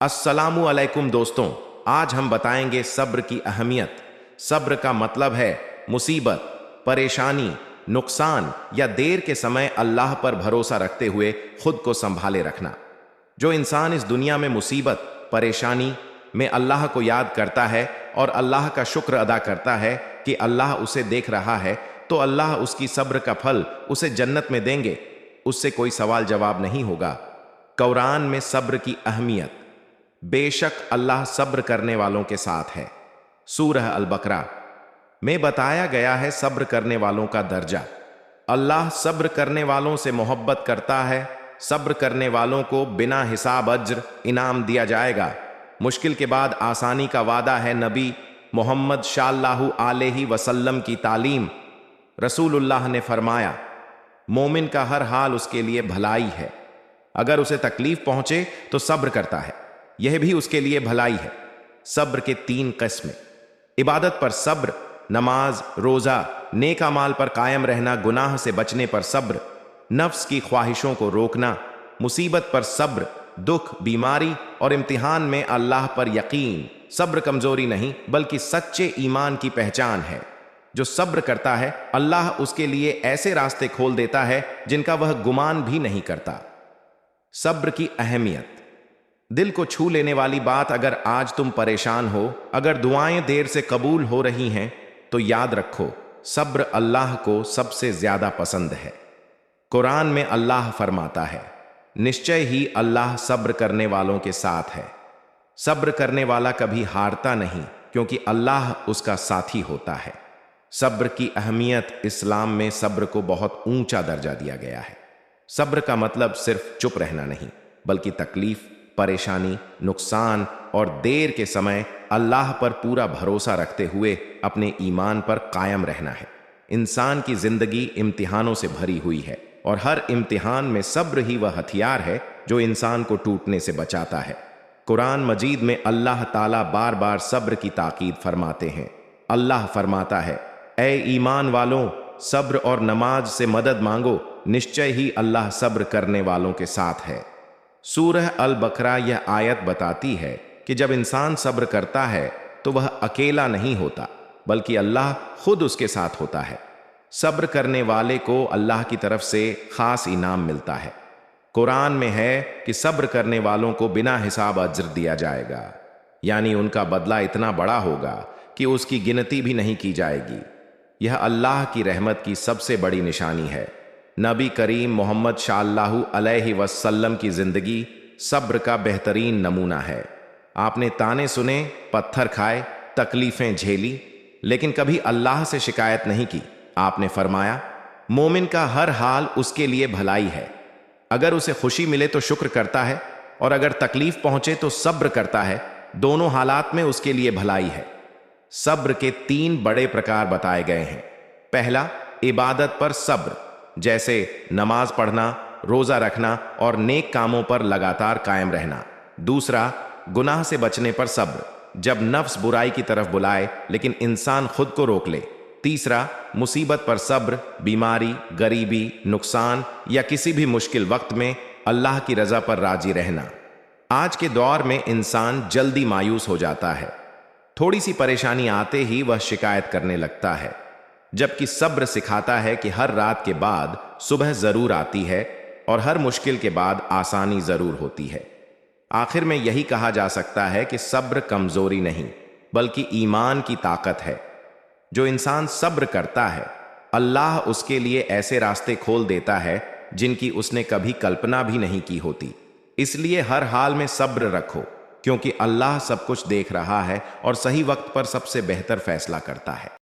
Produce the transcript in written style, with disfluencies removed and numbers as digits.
अस्सलामु अलैकुम दोस्तों, आज हम बताएंगे सब्र की अहमियत। सब्र का मतलब है मुसीबत, परेशानी, नुकसान या देर के समय अल्लाह पर भरोसा रखते हुए खुद को संभाले रखना। जो इंसान इस दुनिया में मुसीबत, परेशानी में अल्लाह को याद करता है और अल्लाह का शुक्र अदा करता है कि अल्लाह उसे देख रहा है, तो अल्लाह उसकी सब्र का फल उसे जन्नत में देंगे। उससे कोई सवाल जवाब नहीं होगा। कुरान में सब्र की अहमियत। बेशक अल्लाह सब्र करने वालों के साथ है। सूरह अल-बकरा में बताया गया है सब्र करने वालों का दर्जा। अल्लाह सब्र करने वालों से मोहब्बत करता है। सब्र करने वालों को बिना हिसाब अज्र इनाम दिया जाएगा। मुश्किल के बाद आसानी का वादा है। नबी मोहम्मद सल्लल्लाहु अलैहि वसल्लम की तालीम। रसूलुल्लाह ने फरमाया, मोमिन का हर हाल उसके लिए भलाई है। अगर उसे तकलीफ पहुंचे तो सब्र करता है, यह भी उसके लिए भलाई है। सब्र के 3 किस्में। इबादत पर सब्र, नमाज, रोजा, नेक अमाल पर कायम रहना, गुनाह से बचने पर सब्र, नफ्स की ख्वाहिशों को रोकना, मुसीबत पर सब्र, दुख, बीमारी और इम्तिहान में अल्लाह पर यकीन। सब्र कमजोरी नहीं बल्कि सच्चे ईमान की पहचान है। जो सब्र करता है, अल्लाह उसके लिए ऐसे रास्ते खोल देता है जिनका वह गुमान भी नहीं करता। सब्र की अहमियत। दिल को छू लेने वाली बात। अगर आज तुम परेशान हो, अगर दुआएं देर से कबूल हो रही हैं, तो याद रखो सब्र अल्लाह को सबसे ज्यादा पसंद है। कुरान में अल्लाह फरमाता है, निश्चय ही अल्लाह सब्र करने वालों के साथ है। सब्र करने वाला कभी हारता नहीं, क्योंकि अल्लाह उसका साथी होता है। सब्र की अहमियत। इस्लाम में सब्र को बहुत ऊंचा दर्जा दिया गया है। सब्र का मतलब सिर्फ चुप रहना नहीं, बल्कि तकलीफ, परेशानी, नुकसान और देर के समय अल्लाह पर पूरा भरोसा रखते हुए अपने ईमान पर कायम रहना है। इंसान की जिंदगी इम्तिहानों से भरी हुई है और हर इम्तिहान में सब्र ही वह हथियार है जो इंसान को टूटने से बचाता है। कुरान मजीद में अल्लाह ताला बार बार सब्र की ताकीद फरमाते हैं। अल्लाह फरमाता है, ऐ ईमान वालों, सब्र और नमाज से मदद मांगो, निश्चय ही अल्लाह सब्र करने वालों के साथ है। सूरह अल-बकरा यह आयत बताती है कि जब इंसान सब्र करता है तो वह अकेला नहीं होता, बल्कि अल्लाह खुद उसके साथ होता है। सब्र करने वाले को अल्लाह की तरफ से खास इनाम मिलता है। कुरान में है कि सब्र करने वालों को बिना हिसाब अज्र दिया जाएगा, यानी उनका बदला इतना बड़ा होगा कि उसकी गिनती भी नहीं की जाएगी। यह अल्लाह की रहमत की सबसे बड़ी निशानी है। नबी करीम मोहम्मद सल्लल्लाहु अलैहि वसल्लम की जिंदगी सब्र का बेहतरीन नमूना है। आपने ताने सुने, पत्थर खाए, तकलीफें झेली, लेकिन कभी अल्लाह से शिकायत नहीं की। आपने फरमाया, मोमिन का हर हाल उसके लिए भलाई है। अगर उसे खुशी मिले तो शुक्र करता है, और अगर तकलीफ पहुंचे तो सब्र करता है। दोनों हालात में उसके लिए भलाई है। सब्र के 3 बड़े प्रकार बताए गए हैं। पहला, इबादत पर सब्र, जैसे नमाज पढ़ना, रोजा रखना और नेक कामों पर लगातार कायम रहना। दूसरा, गुनाह से बचने पर सब्र, जब नफ्स बुराई की तरफ बुलाए लेकिन इंसान खुद को रोक ले। तीसरा, मुसीबत पर सब्र, बीमारी, गरीबी, नुकसान या किसी भी मुश्किल वक्त में अल्लाह की रजा पर राजी रहना। आज के दौर में इंसान जल्दी मायूस हो जाता है। थोड़ी सी परेशानी आते ही वह शिकायत करने लगता है, जबकि सब्र सिखाता है कि हर रात के बाद सुबह जरूर आती है और हर मुश्किल के बाद आसानी जरूर होती है। आखिर में यही कहा जा सकता है कि सब्र कमजोरी नहीं बल्कि ईमान की ताकत है। जो इंसान सब्र करता है, अल्लाह उसके लिए ऐसे रास्ते खोल देता है जिनकी उसने कभी कल्पना भी नहीं की होती। इसलिए हर हाल में सब्र रखो, क्योंकि अल्लाह सब कुछ देख रहा है और सही वक्त पर सबसे बेहतर फैसला करता है।